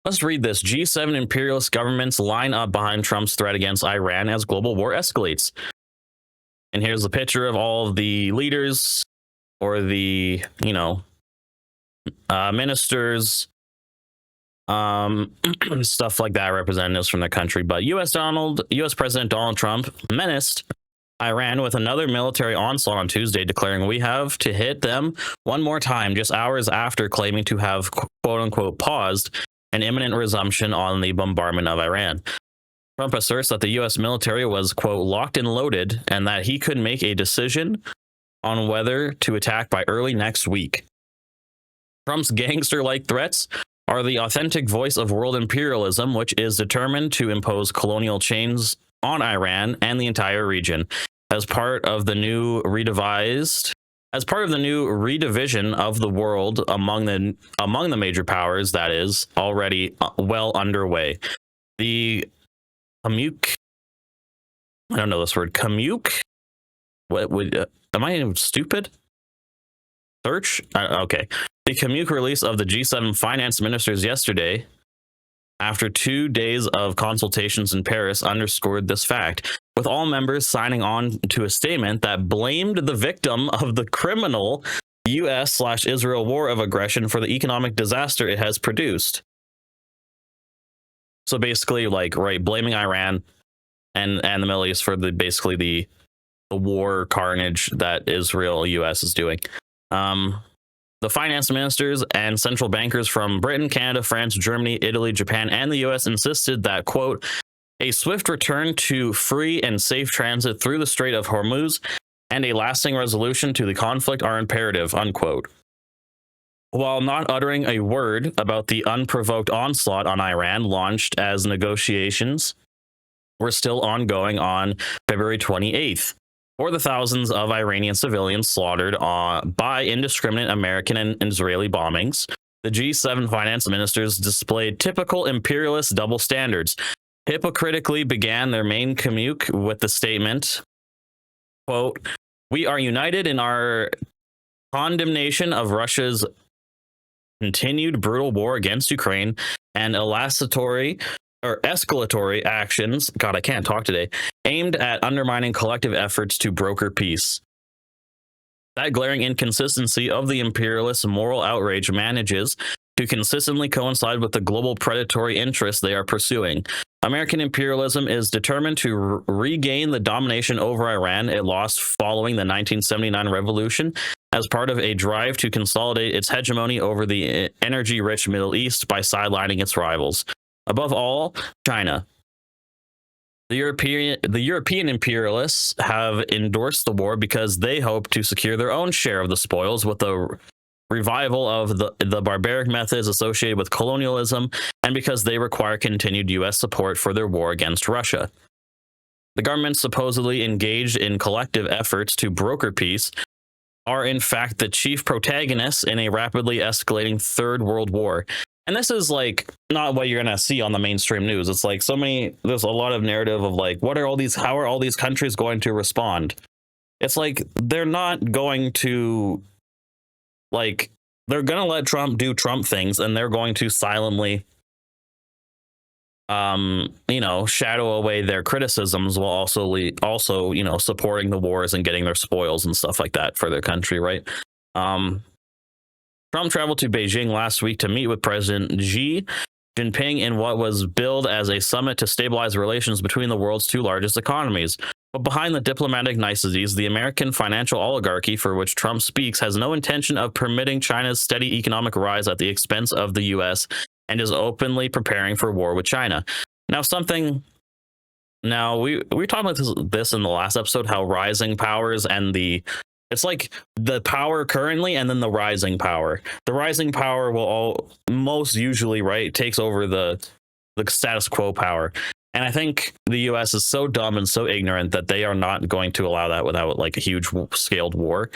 Let's read this. G7 imperialist governments line up behind Trump's threat against Iran as global war escalates. And here's a picture of all of the leaders or the, ministers, stuff like that, representatives from the country. But U.S. President Donald Trump menaced Iran with another military onslaught on Tuesday, declaring we have to hit them one more time, just hours after claiming to have, quote unquote, paused an imminent resumption on the bombardment of Iran. Trump asserts that the U.S. military was, quote, locked and loaded, and that he could make a decision on whether to attack by early next week. Trump's gangster-like threats are the authentic voice of world imperialism, which is determined to impose colonial chains on Iran and the entire region. As part of the new redivision of the world among the major powers that is already well underway. The Kamuk, I don't know this word, Kamuk? What would, am I stupid? Search? Okay. The Kamuk release of the G7 finance ministers yesterday, after 2 days of consultations in Paris, underscored this fact, with all members signing on to a statement that blamed the victim of the criminal U.S./Israel war of aggression for the economic disaster it has produced. So basically, blaming Iran and the Middle East for the war carnage that Israel U.S. is doing. The finance ministers and central bankers from Britain, Canada, France, Germany, Italy, Japan, and the U.S. insisted that, quote, a swift return to free and safe transit through the Strait of Hormuz and a lasting resolution to the conflict are imperative, unquote. While not uttering a word about the unprovoked onslaught on Iran launched as negotiations were still ongoing on February 28th, or the thousands of Iranian civilians slaughtered by indiscriminate American and Israeli bombings, the G7 finance ministers displayed typical imperialist double standards, hypocritically began their main Kamuk with the statement, quote, we are united in our condemnation of Russia's continued brutal war against Ukraine and escalatory actions, God, I can't talk today, aimed at undermining collective efforts to broker peace. That glaring inconsistency of the imperialist moral outrage manages to consistently coincide with the global predatory interests they are pursuing. American imperialism is determined to regain the domination over Iran it lost following the 1979 revolution as part of a drive to consolidate its hegemony over the energy-rich Middle East by sidelining its rivals. Above all, China. The European imperialists have endorsed the war because they hope to secure their own share of the spoils with the revival of the barbaric methods associated with colonialism, and because they require continued U.S. support for their war against Russia. The governments supposedly engaged in collective efforts to broker peace are in fact the chief protagonists in a rapidly escalating Third World War. And this is not what you're going to see on the mainstream news. It's there's a lot of narrative of how are all these countries going to respond? It's they're not going to, they're going to let Trump do Trump things, and they're going to silently, shadow away their criticisms while also, supporting the wars and getting their spoils and stuff like that for their country, right? Trump traveled to Beijing last week to meet with President Xi Jinping in what was billed as a summit to stabilize relations between the world's two largest economies. But behind the diplomatic niceties, the American financial oligarchy for which Trump speaks has no intention of permitting China's steady economic rise at the expense of the U.S. and is openly preparing for war with China. Now, we were talking about this in the last episode, how rising powers and it's the power currently and then the rising power. The rising power will most usually, right, takes over the status quo power. And I think the U.S. is so dumb and so ignorant that they are not going to allow that without a huge scaled war.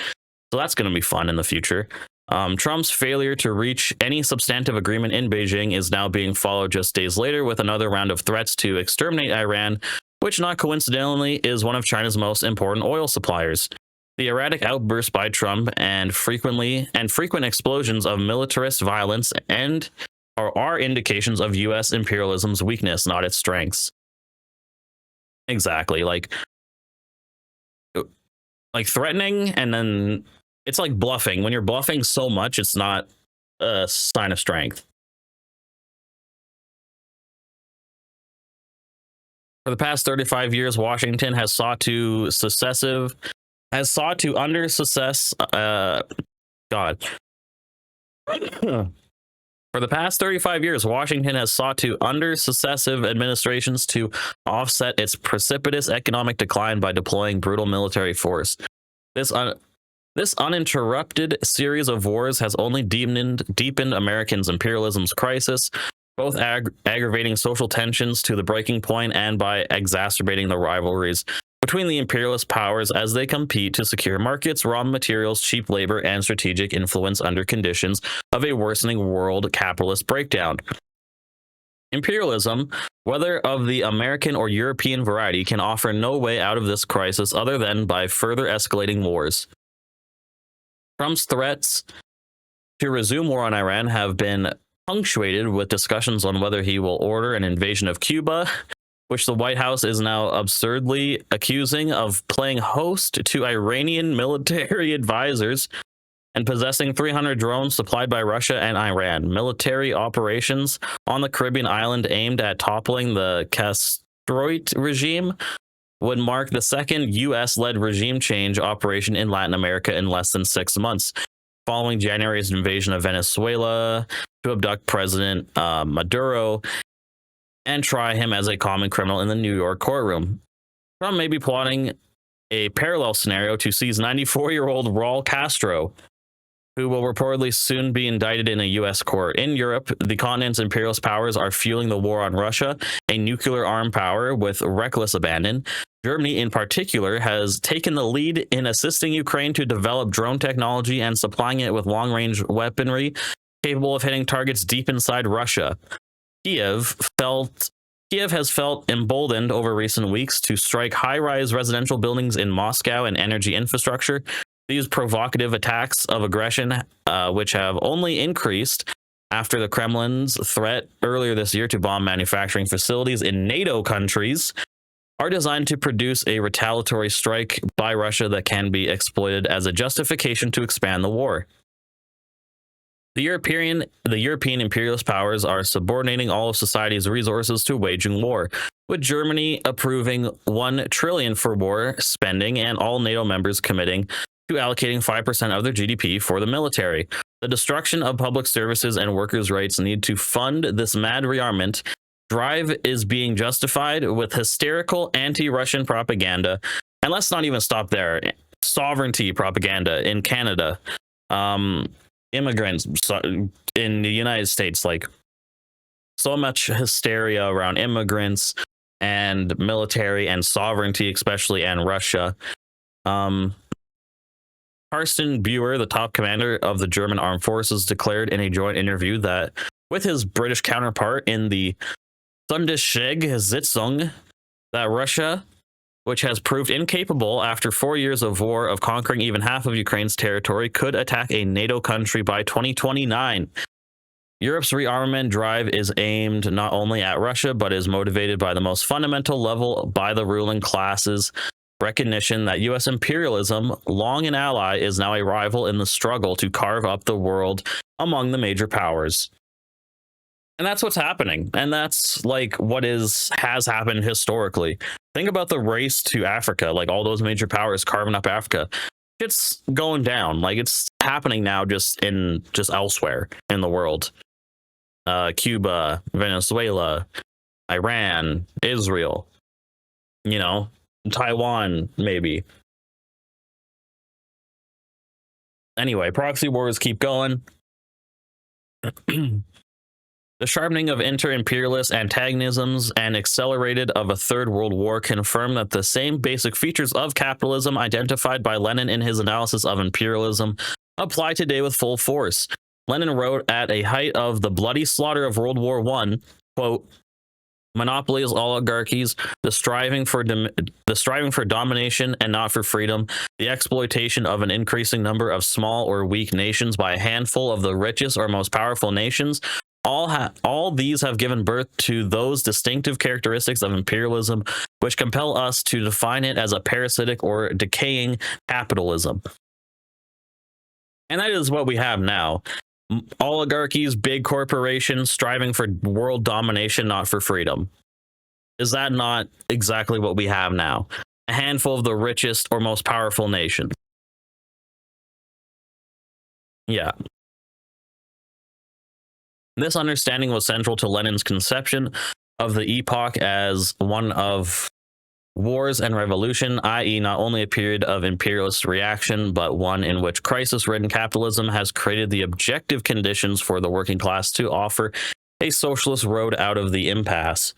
So that's going to be fun in the future. Trump's failure to reach any substantive agreement in Beijing is now being followed just days later with another round of threats to exterminate Iran, which not coincidentally is one of China's most important oil suppliers. The erratic outbursts by Trump and frequent explosions of militarist violence are indications of US imperialism's weakness, not its strengths. Exactly. Like threatening, and then it's like bluffing. When you're bluffing so much, it's not a sign of strength. For the past 35 years, Washington has sought to under success God. For the past 35 years, Washington has sought to, under successive administrations, to offset its precipitous economic decline by deploying brutal military force. This uninterrupted series of wars has only deepened Americans' imperialism's crisis, both aggravating social tensions to the breaking point and by exacerbating the rivalries between the imperialist powers as they compete to secure markets, raw materials, cheap labor, and strategic influence under conditions of a worsening world capitalist breakdown. Imperialism, whether of the American or European variety, can offer no way out of this crisis other than by further escalating wars. Trump's threats to resume war on Iran have been punctuated with discussions on whether he will order an invasion of Cuba, which the White House is now absurdly accusing of playing host to Iranian military advisors and possessing 300 drones supplied by Russia and Iran. Military operations on the Caribbean island aimed at toppling the Castroite regime would mark the second U.S.-led regime change operation in Latin America in less than 6 months, following January's invasion of Venezuela to abduct President Maduro and try him as a common criminal in the New York courtroom. Trump may be plotting a parallel scenario to seize 94-year-old Raul Castro, who will reportedly soon be indicted in a U.S. court. In Europe, the continent's imperialist powers are fueling the war on Russia, a nuclear-armed power with reckless abandon. Germany, in particular, has taken the lead in assisting Ukraine to develop drone technology and supplying it with long-range weaponry capable of hitting targets deep inside Russia. Kiev has felt emboldened over recent weeks to strike high-rise residential buildings in Moscow and energy infrastructure. These provocative attacks of aggression, which have only increased after the Kremlin's threat earlier this year to bomb manufacturing facilities in NATO countries, are designed to produce a retaliatory strike by Russia that can be exploited as a justification to expand the war. The European imperialist powers are subordinating all of society's resources to waging war, with Germany approving $1 trillion for war spending and all NATO members committing to allocating 5% of their GDP for the military. The destruction of public services and workers' rights need to fund this mad rearmament drive is being justified with hysterical anti-Russian propaganda. And let's not even stop there. Sovereignty propaganda in Canada. Immigrants in the United States, like so much hysteria around immigrants and military and sovereignty, especially, and Russia. Carsten Buer, the top commander of the German armed forces, declared in a joint interview that with his British counterpart in the Sitzung that Russia, which has proved incapable after 4 years of war of conquering even half of Ukraine's territory, could attack a NATO country by 2029. Europe's rearmament drive is aimed not only at Russia, but is motivated by the most fundamental level by the ruling class's recognition that U.S. imperialism, long an ally, is now a rival in the struggle to carve up the world among the major powers. And that's what's happening. And that's like what has happened historically. Think about the race to Africa, like all those major powers carving up Africa. It's going down. Like it's happening now just elsewhere in the world. Cuba, Venezuela, Iran, Israel, Taiwan, maybe. Anyway, proxy wars keep going. The sharpening of inter-imperialist antagonisms and accelerated of a Third World War confirm that the same basic features of capitalism identified by Lenin in his analysis of imperialism apply today with full force. Lenin wrote at a height of the bloody slaughter of World War I, quote, "Monopolies, oligarchies, the striving for domination and not for freedom, the exploitation of an increasing number of small or weak nations by a handful of the richest or most powerful nations, All these have given birth to those distinctive characteristics of imperialism which compel us to define it as a parasitic or decaying capitalism. And that is what we have now. Oligarchies, big corporations striving for world domination, not for freedom. Is that not exactly what we have now? A handful of the richest or most powerful nations. Yeah. This understanding was central to Lenin's conception of the epoch as one of wars and revolution, i.e., not only a period of imperialist reaction, but one in which crisis-ridden capitalism has created the objective conditions for the working class to offer a socialist road out of the impasse.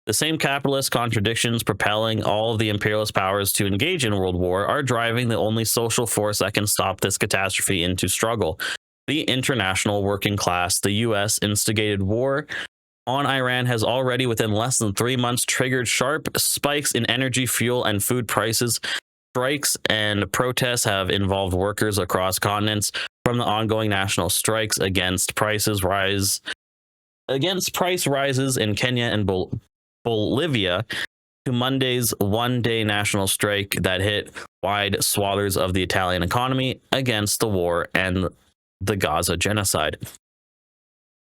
The same capitalist contradictions propelling all of the imperialist powers to engage in world war are driving the only social force that can stop this catastrophe into struggle. The international working class. The U.S. instigated war on Iran has already, within less than 3 months, triggered sharp spikes in energy, fuel, and food prices. Strikes and protests have involved workers across continents, from the ongoing national strikes against price rises in Kenya and Bolivia to Monday's one-day national strike that hit wide swaths of the Italian economy against the war and the Gaza genocide.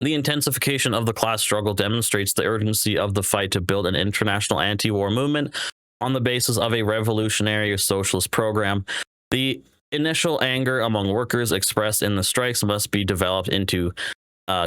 The intensification of the class struggle demonstrates the urgency of the fight to build an international anti-war movement on the basis of a revolutionary or socialist program. The initial anger among workers expressed in the strikes must be developed into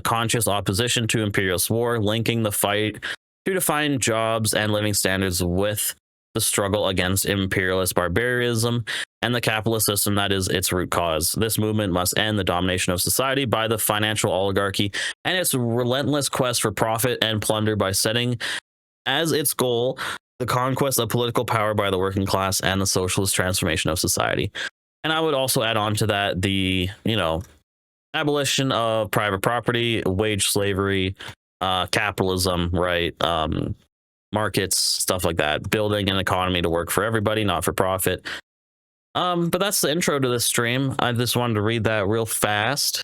conscious opposition to imperialist war, linking the fight to define jobs and living standards with the struggle against imperialist barbarism and the capitalist system that is its root cause. This movement must end the domination of society by the financial oligarchy and its relentless quest for profit and plunder by setting as its goal the conquest of political power by the working class and the socialist transformation of society. And I would also add on to that the, abolition of private property, wage slavery, capitalism, right? Markets, stuff like that, building an economy to work for everybody, not for profit. But that's the intro to this stream. I just wanted to read that real fast.